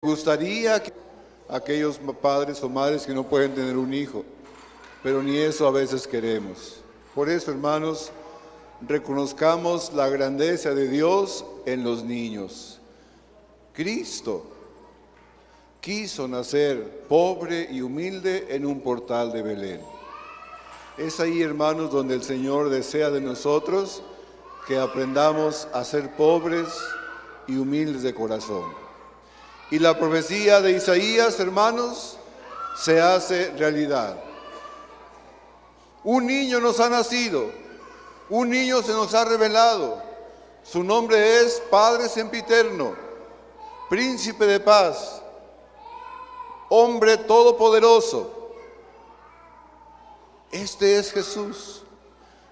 Gustaría que aquellos padres o madres que no pueden tener un hijo, pero ni eso a veces queremos. Por eso, hermanos, reconozcamos la grandeza de Dios en los niños. Cristo quiso nacer pobre y humilde en un portal de Belén. Es ahí, hermanos, donde el Señor desea de nosotros que aprendamos a ser pobres y humildes de corazón. Y la profecía de Isaías, hermanos, se hace realidad. Un niño nos ha nacido, un niño se nos ha revelado. Su nombre es Padre Sempiterno, Príncipe de Paz, Hombre Todopoderoso. Este es Jesús,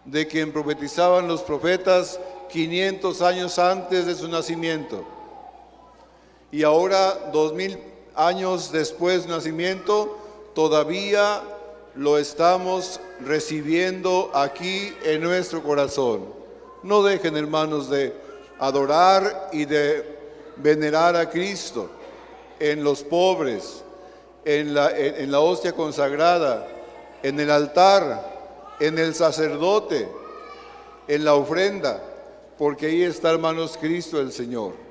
de quien profetizaban los profetas 500 años antes de su nacimiento. Y ahora, 2000 años después de su nacimiento, todavía lo estamos recibiendo aquí en nuestro corazón. No dejen, hermanos, de adorar y de venerar a Cristo en los pobres, en la hostia consagrada, en el altar, en el sacerdote, en la ofrenda, porque ahí está, hermanos, Cristo el Señor.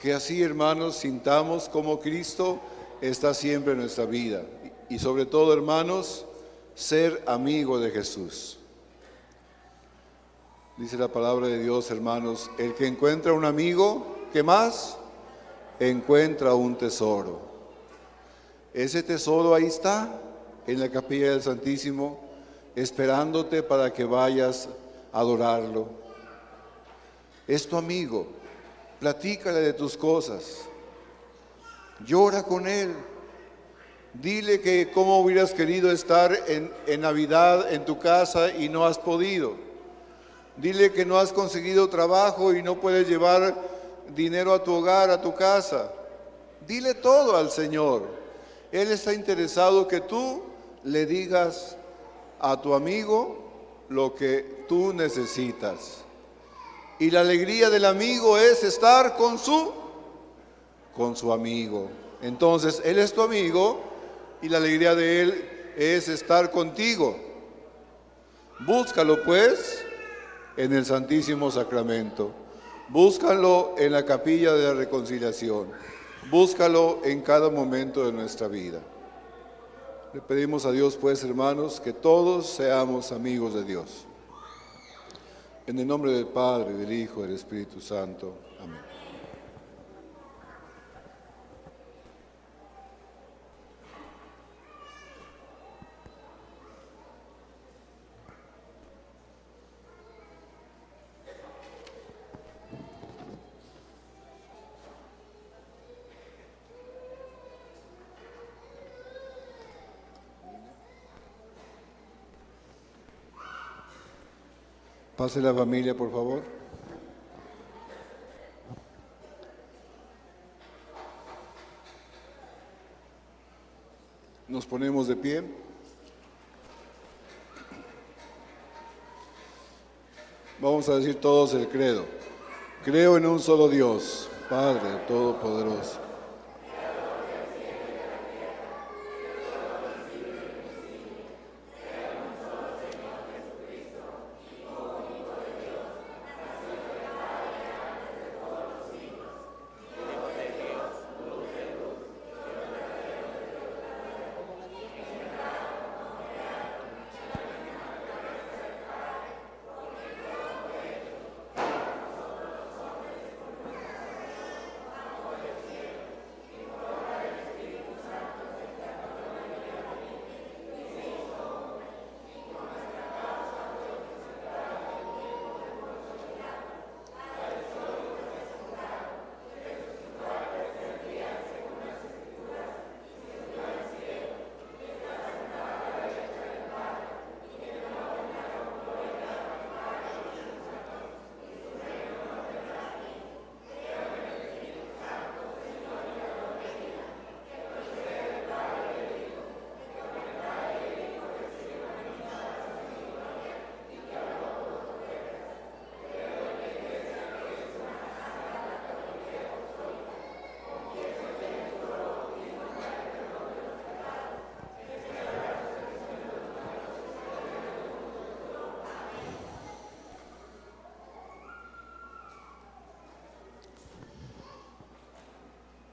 Que así, hermanos, sintamos como Cristo está siempre en nuestra vida. Y sobre todo, hermanos, ser amigo de Jesús. Dice la palabra de Dios, hermanos, el que encuentra un amigo, ¿qué más? Encuentra un tesoro. Ese tesoro ahí está, en la capilla del Santísimo, esperándote para que vayas a adorarlo. Es tu amigo. Platícale de tus cosas, llora con él, dile que cómo hubieras querido estar en Navidad en tu casa y no has podido. Dile que no has conseguido trabajo y no puedes llevar dinero a tu hogar, a tu casa. Dile todo al Señor. Él está interesado que tú le digas a tu amigo lo que tú necesitas. Y la alegría del amigo es estar con su amigo. Entonces, Él es tu amigo y la alegría de Él es estar contigo. Búscalo, pues, en el Santísimo Sacramento. Búscalo en la capilla de la reconciliación. Búscalo en cada momento de nuestra vida. Le pedimos a Dios, pues, hermanos, que todos seamos amigos de Dios. En el nombre del Padre, del Hijo y del Espíritu Santo. Amén. Pase la familia, por favor. Nos ponemos de pie. Vamos a decir todos el credo. Creo en un solo Dios, Padre Todopoderoso.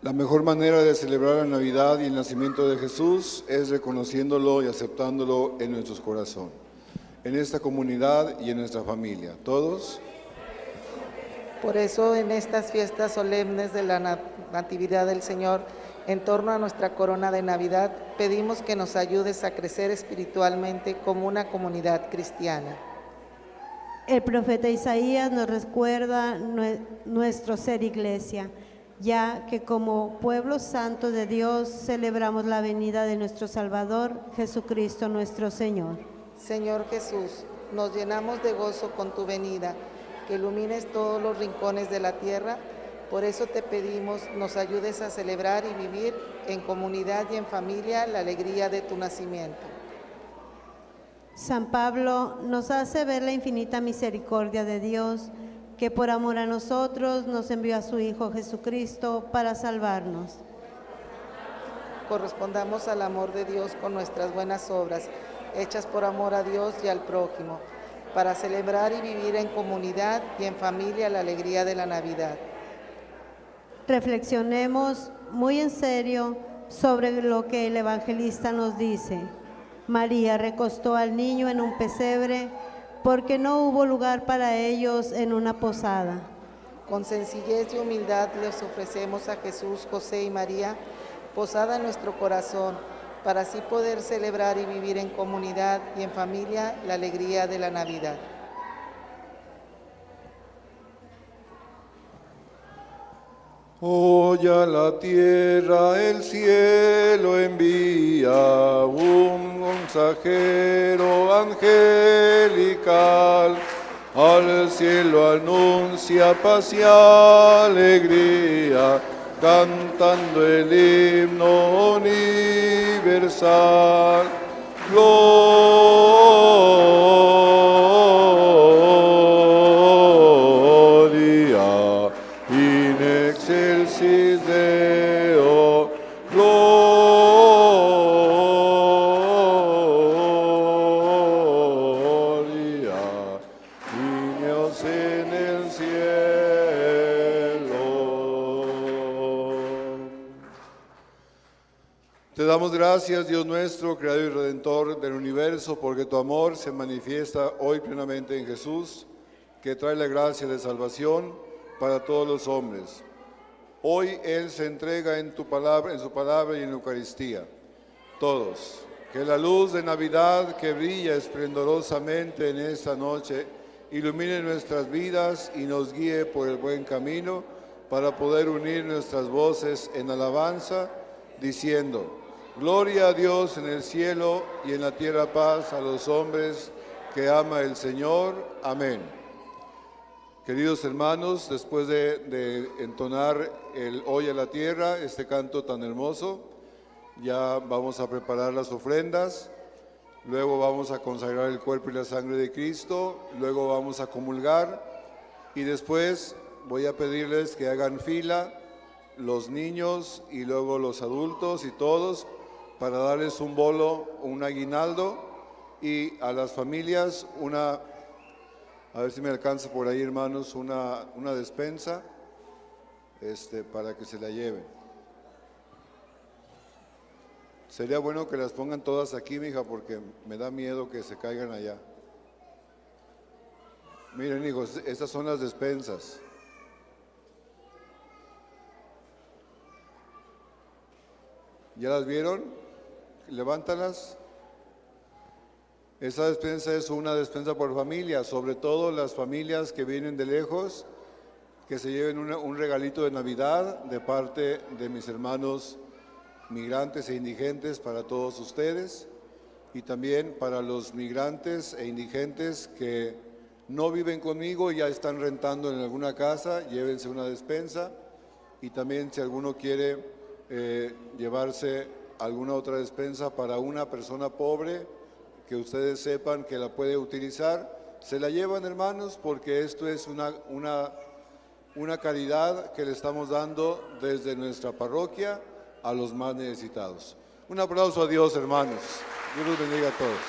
La mejor manera de celebrar la Navidad y el nacimiento de Jesús es reconociéndolo y aceptándolo en nuestros corazones, en esta comunidad y en nuestra familia. ¿Todos? Por eso, en estas fiestas solemnes de la Natividad del Señor, en torno a nuestra corona de Navidad, pedimos que nos ayudes a crecer espiritualmente como una comunidad cristiana. El profeta Isaías nos recuerda nuestro ser iglesia, ya que como pueblo santo de Dios celebramos la venida de nuestro Salvador, Jesucristo nuestro Señor. Señor Jesús, nos llenamos de gozo con tu venida, que ilumines todos los rincones de la tierra. Por eso te pedimos, nos ayudes a celebrar y vivir en comunidad y en familia la alegría de tu nacimiento. San Pablo nos hace ver la infinita misericordia de Dios, que por amor a nosotros nos envió a su Hijo Jesucristo para salvarnos. Correspondamos al amor de Dios con nuestras buenas obras, hechas por amor a Dios y al prójimo, para celebrar y vivir en comunidad y en familia la alegría de la Navidad. Reflexionemos muy en serio sobre lo que el evangelista nos dice. María recostó al niño en un pesebre porque no hubo lugar para ellos en una posada. Con sencillez y humildad les ofrecemos a Jesús, José y María, posada en nuestro corazón, para así poder celebrar y vivir en comunidad y en familia la alegría de la Navidad. Hoy a la tierra el cielo envía un mensajero angelical, al cielo anuncia paz y alegría, cantando el himno universal. Gloria in excelsis Deo, gloria in Dios en el cielo. Te damos gracias, Dios nuestro, Creador y Redentor del universo, porque tu amor se manifiesta hoy plenamente en Jesús, que trae la gracia de salvación para todos los hombres. Hoy Él se entrega en tu palabra, en su palabra y en la Eucaristía. Todos, que la luz de Navidad que brilla esplendorosamente en esta noche ilumine nuestras vidas y nos guíe por el buen camino para poder unir nuestras voces en alabanza, diciendo: Gloria a Dios en el cielo y en la tierra paz a los hombres que ama el Señor. Amén. Queridos hermanos, después de entonar el Hoy a la Tierra, este canto tan hermoso, ya vamos a preparar las ofrendas, luego vamos a consagrar el cuerpo y la sangre de Cristo, luego vamos a comulgar y después voy a pedirles que hagan fila los niños y luego los adultos y todos para darles un bolo, un aguinaldo y a las familias a ver si me alcanza por ahí, hermanos, una despensa para que se la lleven. Sería bueno que las pongan todas aquí, mija, porque me da miedo que se caigan allá. Miren, hijos, estas son las despensas. ¿Ya las vieron? Levántalas. Esa despensa es una despensa por familia, sobre todo las familias que vienen de lejos, que se lleven un regalito de Navidad de parte de mis hermanos migrantes e indigentes para todos ustedes, y también para los migrantes e indigentes que no viven conmigo y ya están rentando en alguna casa, llévense una despensa, y también si alguno quiere llevarse alguna otra despensa para una persona pobre, que ustedes sepan que la puede utilizar, se la llevan, hermanos, porque esto es una caridad que le estamos dando desde nuestra parroquia a los más necesitados. Un aplauso a Dios, hermanos. Dios los bendiga a todos.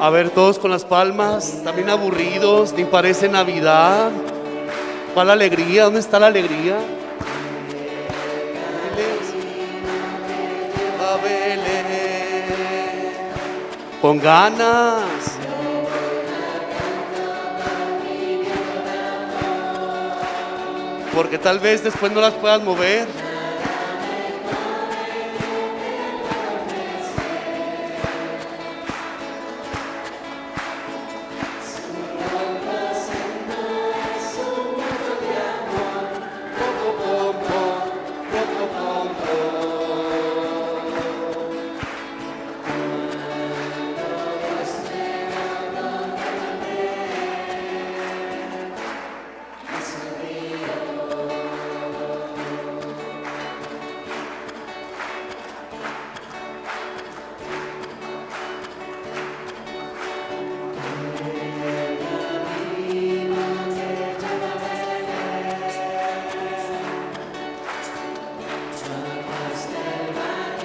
A ver, todos con las palmas, también aburridos, ni parece Navidad. ¿Cuál alegría? ¿Dónde está la alegría? A Belén, con ganas. Porque tal vez después no las puedas mover.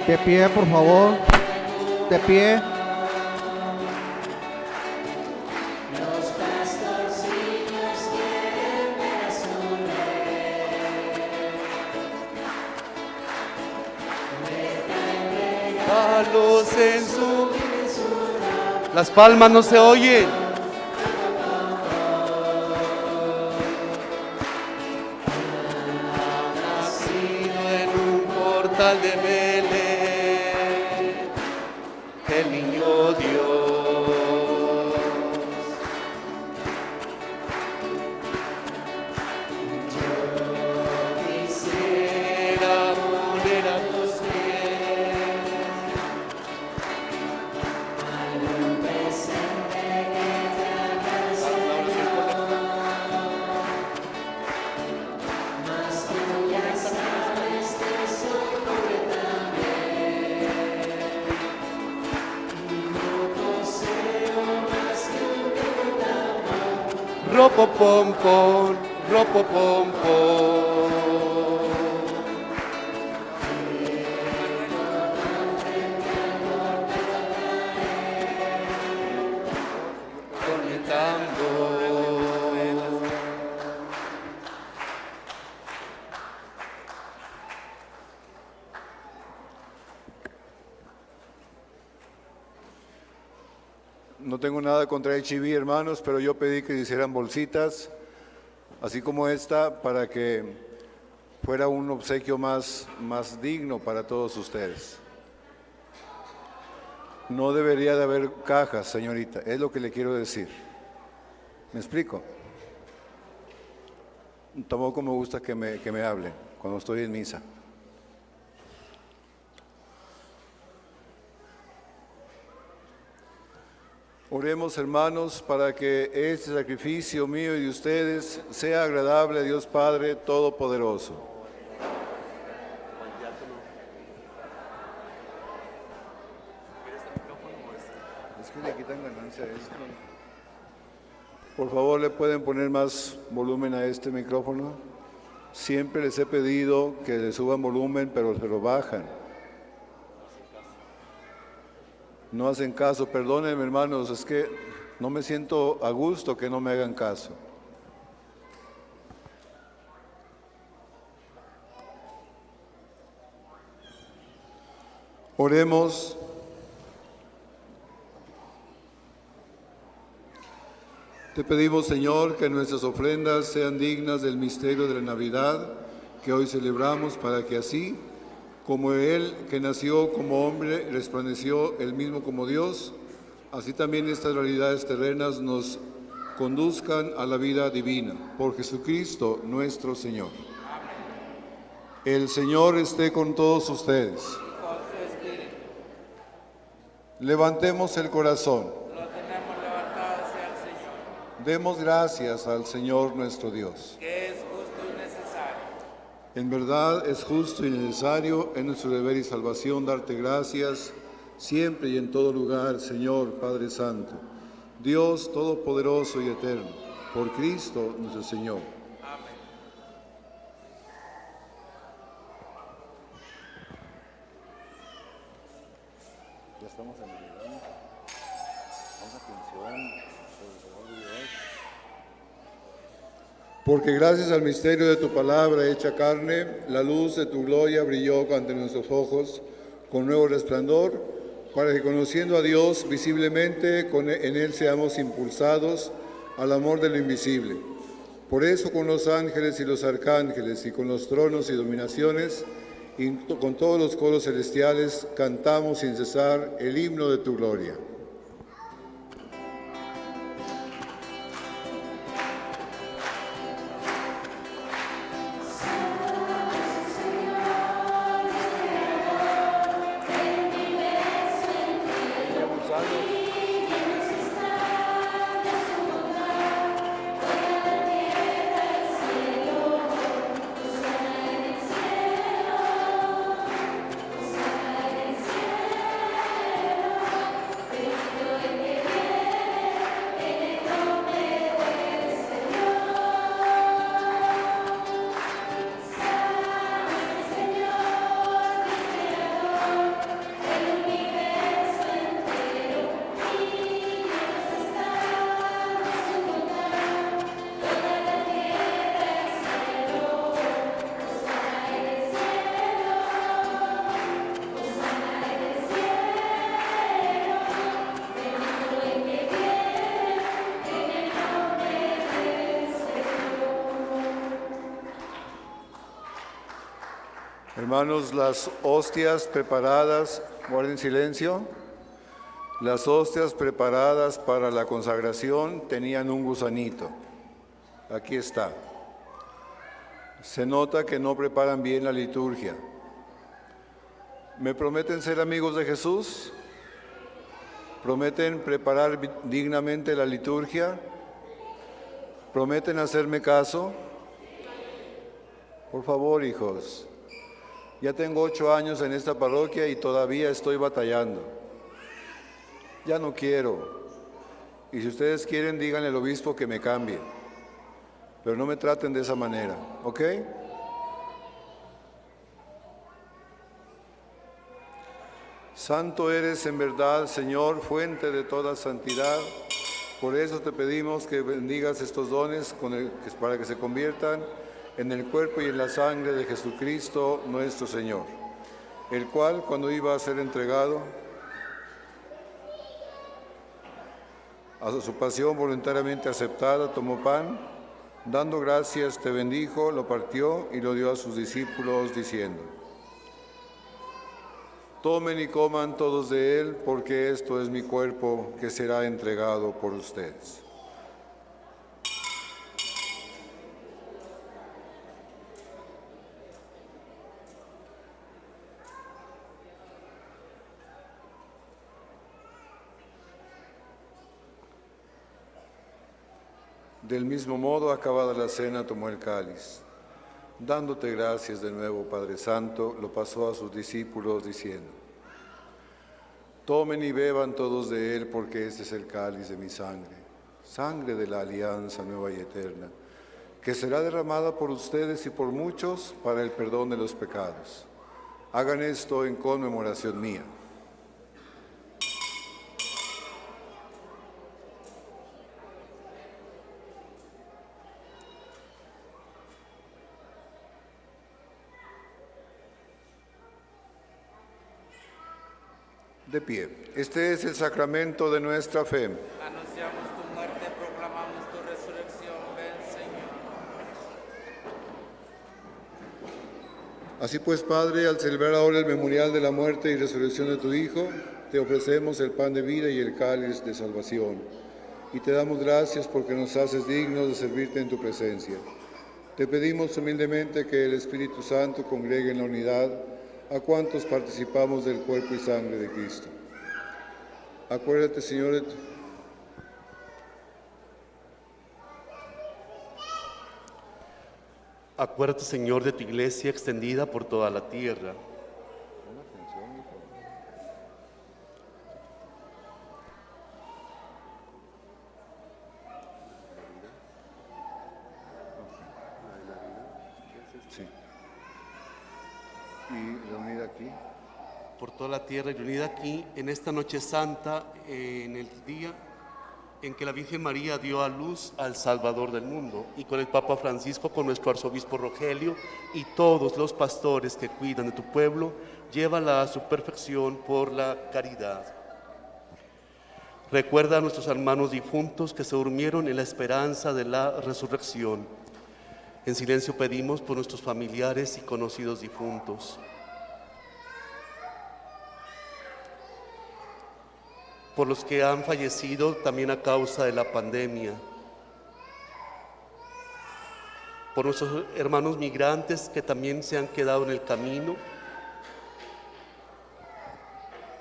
De pie, por favor. De pie. Palos en su... Las palmas no se oyen. Nacido en un portal de Belén, el niño Dios. Yo quisiera poner a tus pies algún presente que te haga mas tú ya sabes que soy pobre también y no poseo más que un poco de amor. Ropo pom pom, ropo pom pom. Conectando. No tengo nada contra el chiví, hermanos, pero yo pedí que se hicieran bolsitas, así como esta, para que fuera un obsequio más digno para todos ustedes. No debería de haber cajas, señorita, es lo que le quiero decir. ¿Me explico? Tampoco me gusta que me hablen cuando estoy en misa. Oremos, hermanos, para que este sacrificio mío y de ustedes sea agradable a Dios Padre Todopoderoso. Es que le quitan ganancia a esto. Por favor, ¿le pueden poner más volumen a este micrófono? Siempre les he pedido que le suban volumen, pero se lo bajan. No hacen caso. Perdónenme, hermanos, es que no me siento a gusto que no me hagan caso. Oremos. Te pedimos, Señor, que nuestras ofrendas sean dignas del misterio de la Navidad que hoy celebramos, para que así, como Él, que nació como hombre, resplandeció Él mismo como Dios, así también estas realidades terrenas nos conduzcan a la vida divina. Por Jesucristo nuestro Señor. El Señor esté con todos ustedes. Levantemos el corazón. Lo tenemos levantado hacia el Señor, Demos gracias al Señor nuestro Dios. que es justo y necesario. En verdad es justo y necesario, es nuestro deber y salvación darte gracias siempre y en todo lugar, Señor Padre Santo, Dios Todopoderoso y Eterno, por Cristo nuestro Señor. Amén. Ya estamos en el verano. Pon atención, por favor de Dios. Porque gracias al misterio de tu palabra hecha carne, la luz de tu gloria brilló ante nuestros ojos con nuevo resplandor, para que conociendo a Dios visiblemente, en Él seamos impulsados al amor de lo invisible. Por eso con los ángeles y los arcángeles y con los tronos y dominaciones y con todos los coros celestiales cantamos sin cesar el himno de tu gloria. Hermanos, las hostias preparadas, guarden silencio, las hostias preparadas para la consagración tenían un gusanito. Aquí está. Se nota que no preparan bien la liturgia. ¿Me prometen ser amigos de Jesús? ¿Prometen preparar dignamente la liturgia? ¿Prometen hacerme caso? Por favor, hijos. Ya tengo 8 años en esta parroquia y todavía estoy batallando. Ya no quiero. Y si ustedes quieren, díganle al obispo que me cambie. Pero no me traten de esa manera, ¿ok? Santo eres en verdad, Señor, fuente de toda santidad. Por eso te pedimos que bendigas estos dones para que se conviertan en el cuerpo y en la sangre de Jesucristo nuestro Señor, el cual, cuando iba a ser entregado a su pasión voluntariamente aceptada, tomó pan, dando gracias, te bendijo, lo partió y lo dio a sus discípulos, diciendo: tomen y coman todos de él, porque esto es mi cuerpo que será entregado por ustedes. Del mismo modo, acabada la cena, tomó el cáliz. Dándote gracias de nuevo, Padre Santo, lo pasó a sus discípulos, diciendo: tomen y beban todos de él, porque este es el cáliz de mi sangre, sangre de la alianza nueva y eterna, que será derramada por ustedes y por muchos para el perdón de los pecados. Hagan esto en conmemoración mía. De pie. Este es el sacramento de nuestra fe. Anunciamos tu muerte, proclamamos tu resurrección. Ven, Señor. Así pues, Padre, al celebrar ahora el memorial de la muerte y resurrección de tu Hijo, te ofrecemos el pan de vida y el cáliz de salvación. Y te damos gracias porque nos haces dignos de servirte en tu presencia. Te pedimos humildemente que el Espíritu Santo congregue en la unidad a cuantos participamos del cuerpo y sangre de Cristo. Acuérdate, Señor, Acuérdate, Señor, de tu iglesia extendida por toda la tierra. sí. Y reunida aquí. Por toda la tierra y reunida aquí en esta noche santa, en el día en que la Virgen María dio a luz al Salvador del mundo, y con el Papa Francisco, con nuestro arzobispo Rogelio y todos los pastores que cuidan de tu pueblo, llévala a su perfección por la caridad. Recuerda a nuestros hermanos difuntos que se durmieron en la esperanza de la resurrección. En silencio pedimos por nuestros familiares y conocidos difuntos. Por los que han fallecido también a causa de la pandemia. Por nuestros hermanos migrantes que también se han quedado en el camino.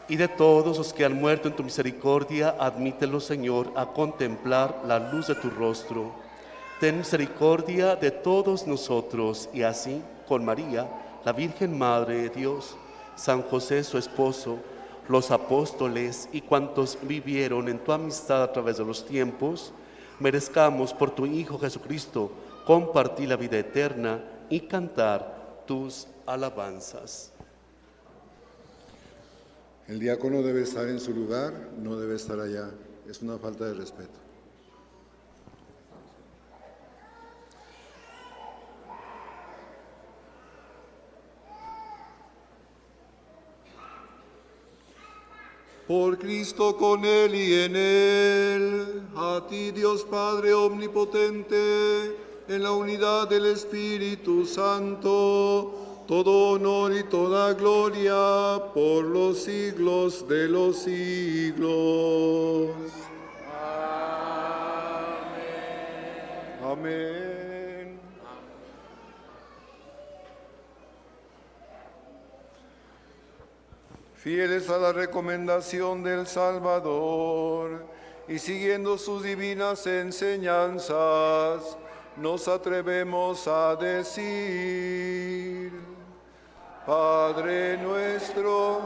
Y de todos los que han muerto en tu misericordia, admítelos, Señor, a contemplar la luz de tu rostro. Ten misericordia de todos nosotros, y así, con María, la Virgen Madre de Dios, San José, su esposo, los apóstoles y cuantos vivieron en tu amistad a través de los tiempos, merezcamos por tu Hijo Jesucristo compartir la vida eterna y cantar tus alabanzas. El diácono debe estar en su lugar, no debe estar allá. Es una falta de respeto. Por Cristo, con Él y en Él, a ti Dios Padre Omnipotente, en la unidad del Espíritu Santo, todo honor y toda gloria por los siglos de los siglos. Amén. Amén. Fieles a la recomendación del Salvador y siguiendo sus divinas enseñanzas, nos atrevemos a decir: Padre nuestro,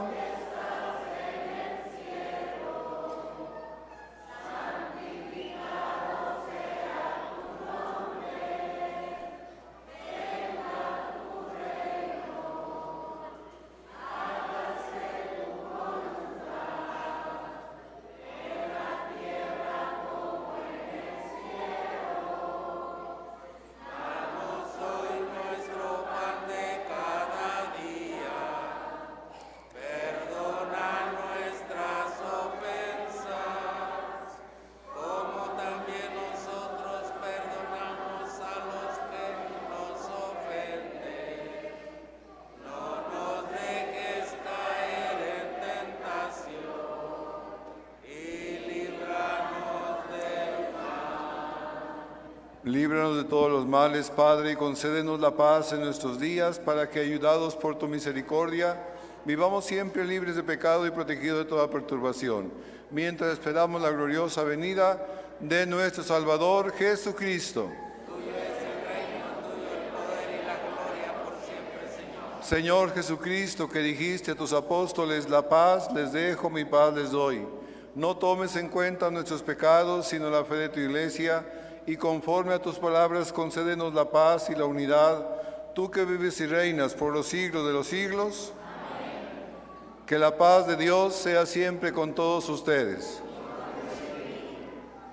líbranos de todos los males, Padre, y concédenos la paz en nuestros días, para que, ayudados por tu misericordia, vivamos siempre libres de pecado y protegidos de toda perturbación, mientras esperamos la gloriosa venida de nuestro Salvador Jesucristo. Tuyo es el reino, tuyo el poder y la gloria por siempre, Señor. Señor Jesucristo, que dijiste a tus apóstoles: la paz les dejo, mi paz les doy. no tomes en cuenta nuestros pecados, sino la fe de tu iglesia, y conforme a tus palabras concédenos la paz y la unidad, tú que vives y reinas por los siglos de los siglos. Amén. Que la paz de Dios sea siempre con todos ustedes.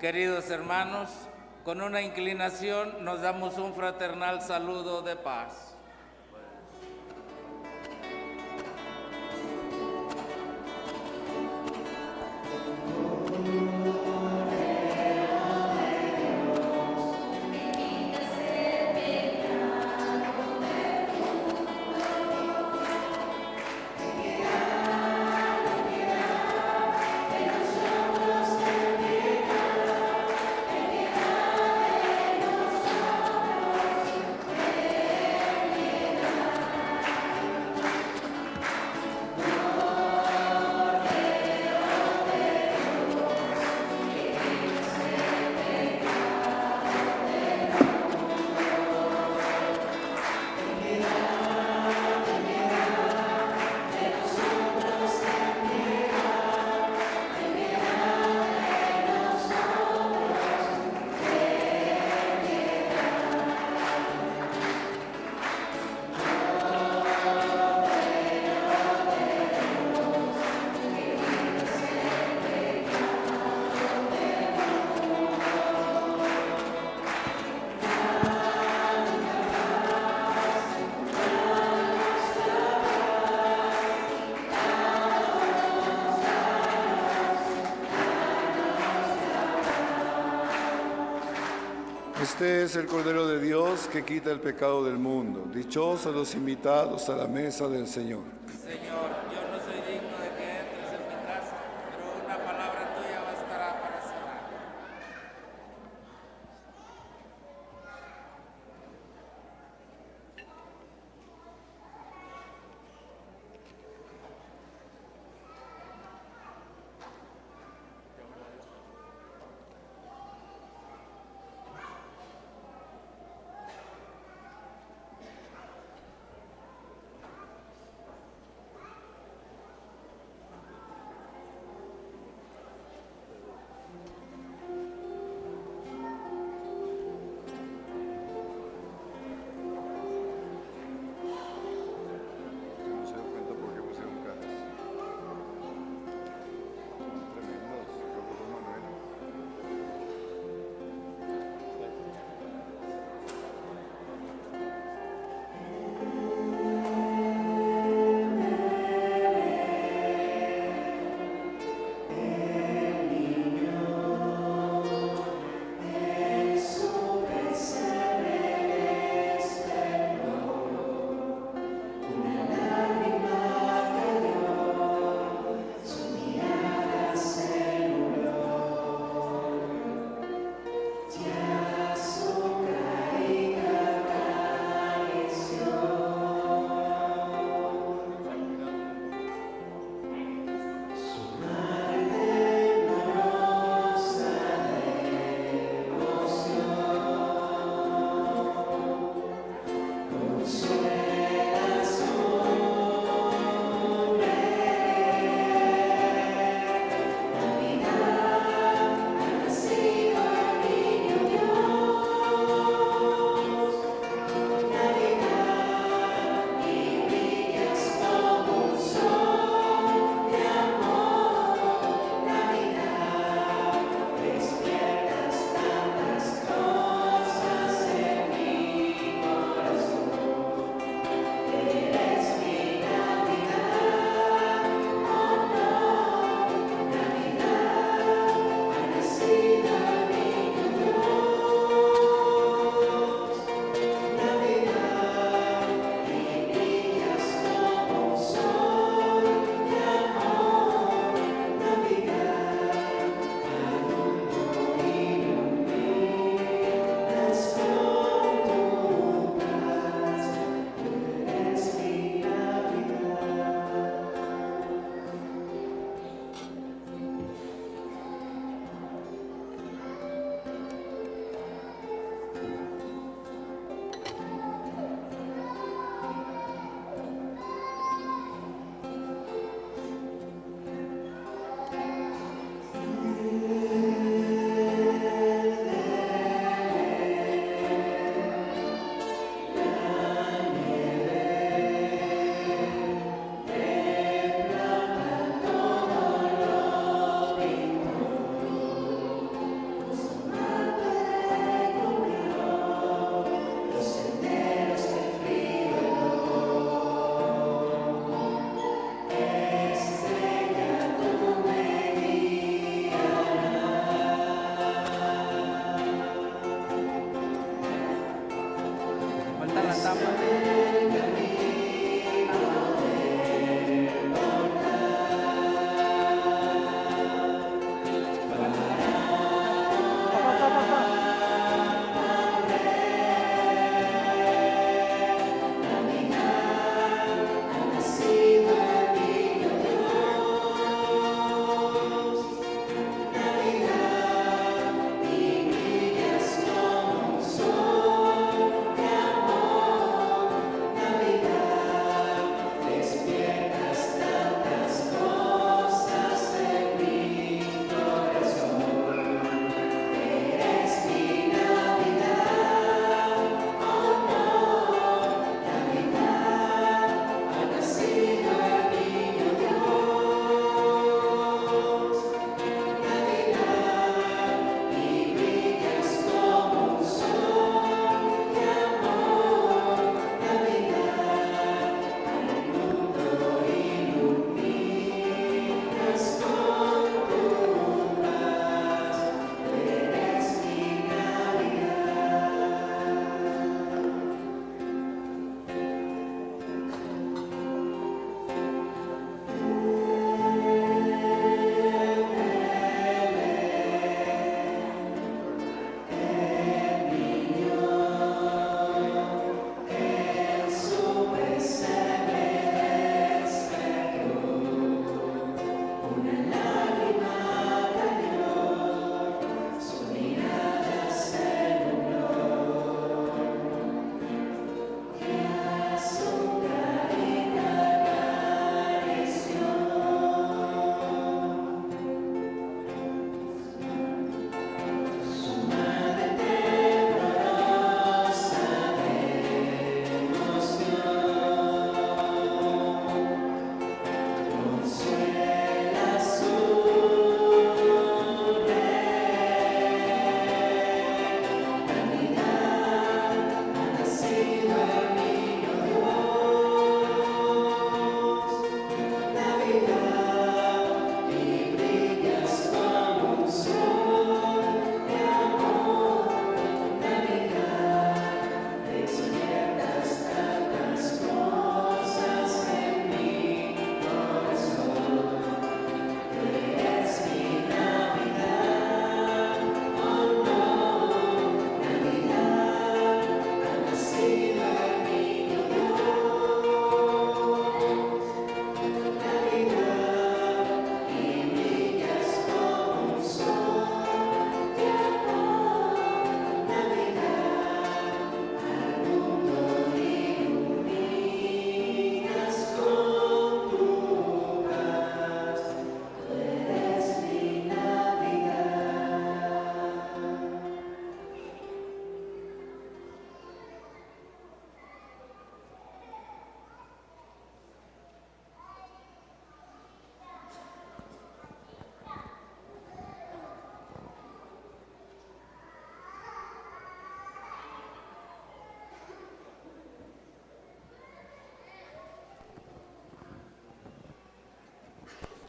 Queridos hermanos, con una inclinación nos damos un fraternal saludo de paz. Este es el Cordero de Dios que quita el pecado del mundo. Dichosos los invitados a la mesa del Señor. Señor, yo no soy digno de que entres en mi casa, pero una palabra tuya bastará para sanar. la tapa.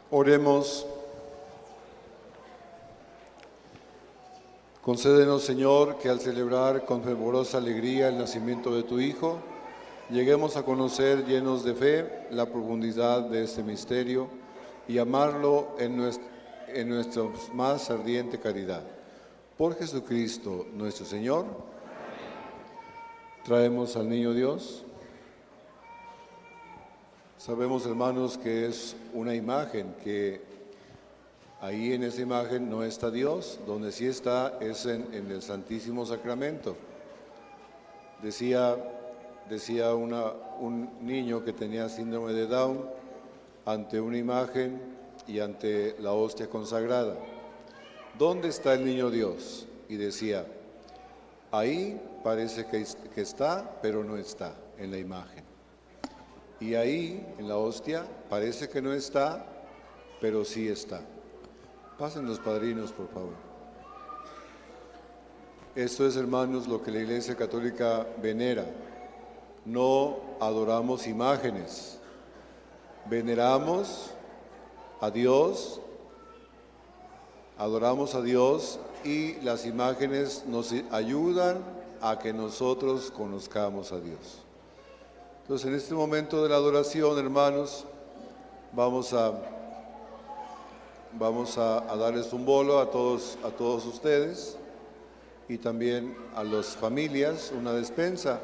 Oremos. Concédenos, Señor, que al celebrar con fervorosa alegría el nacimiento de tu Hijo, lleguemos a conocer llenos de fe la profundidad de este misterio y amarlo en nuestra más ardiente caridad. Por Jesucristo nuestro Señor. Traemos al niño Dios. Sabemos, hermanos, que es una imagen, que ahí en esa imagen no está Dios, donde sí está es en el Santísimo Sacramento. Decía un niño que tenía síndrome de Down ante una imagen y ante la hostia consagrada: ¿dónde está el niño Dios? Y decía, ahí parece que está, pero no está en la imagen. Y ahí, en la hostia, parece que no está, pero sí está. Pasen los padrinos, por favor. Esto es, hermanos, lo que la Iglesia Católica venera. No adoramos imágenes, veneramos a Dios, adoramos a Dios, y las imágenes nos ayudan a que nosotros conozcamos a Dios. Entonces, en este momento de la adoración, hermanos, vamos a darles un bolo a todos ustedes y también a las familias una despensa.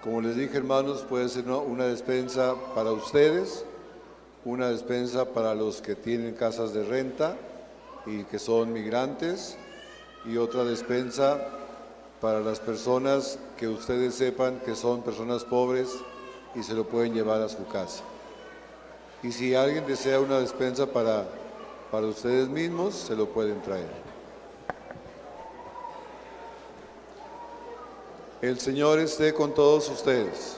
Como les dije, hermanos, puede ser una despensa para ustedes, una despensa para los que tienen casas de renta y que son migrantes, y otra despensa para las personas que ustedes sepan que son personas pobres y se lo pueden llevar a su casa. Y si alguien desea una despensa para ustedes mismos, se lo pueden traer. El Señor esté con todos ustedes.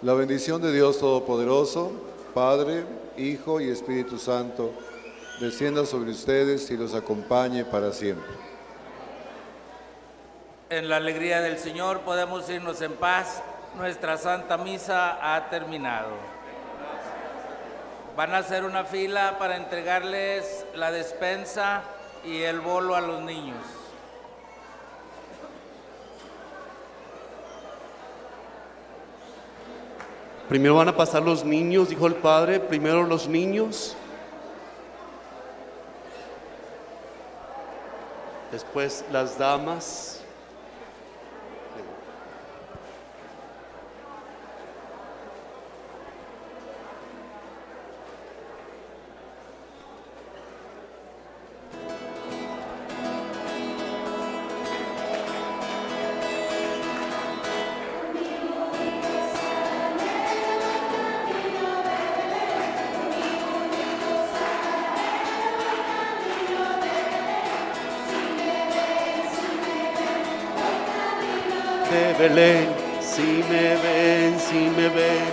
La bendición de Dios Todopoderoso, Padre, Hijo y Espíritu Santo, descienda sobre ustedes y los acompañe para siempre. En la alegría del Señor podemos irnos en paz. Nuestra Santa Misa ha terminado. Van a hacer una fila para entregarles la despensa y el bolo a los niños. Primero van a pasar los niños, dijo el Padre, primero los niños, después las damas. De Belén, si me ven,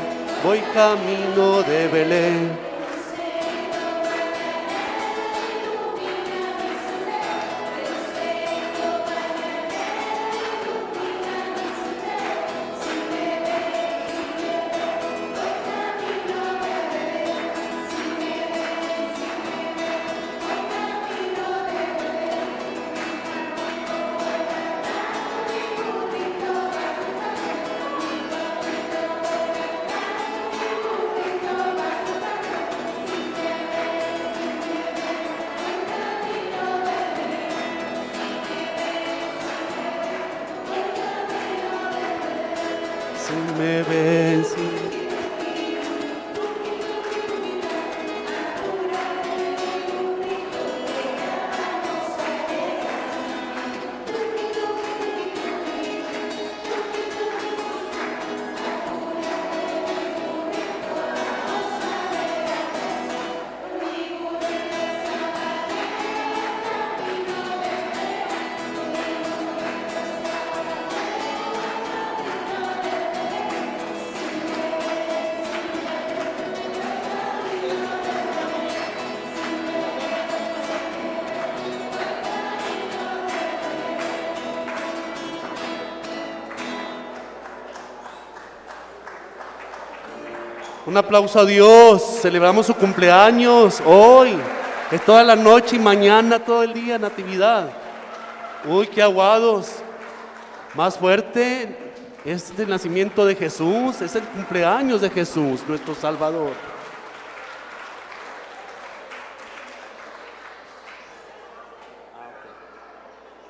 voy camino de Belén. Si me ven, un aplauso a Dios. Celebramos su cumpleaños hoy. Es toda la noche y mañana todo el día, Natividad. Uy, qué aguados. Más fuerte es el nacimiento de Jesús, es el cumpleaños de Jesús, nuestro Salvador.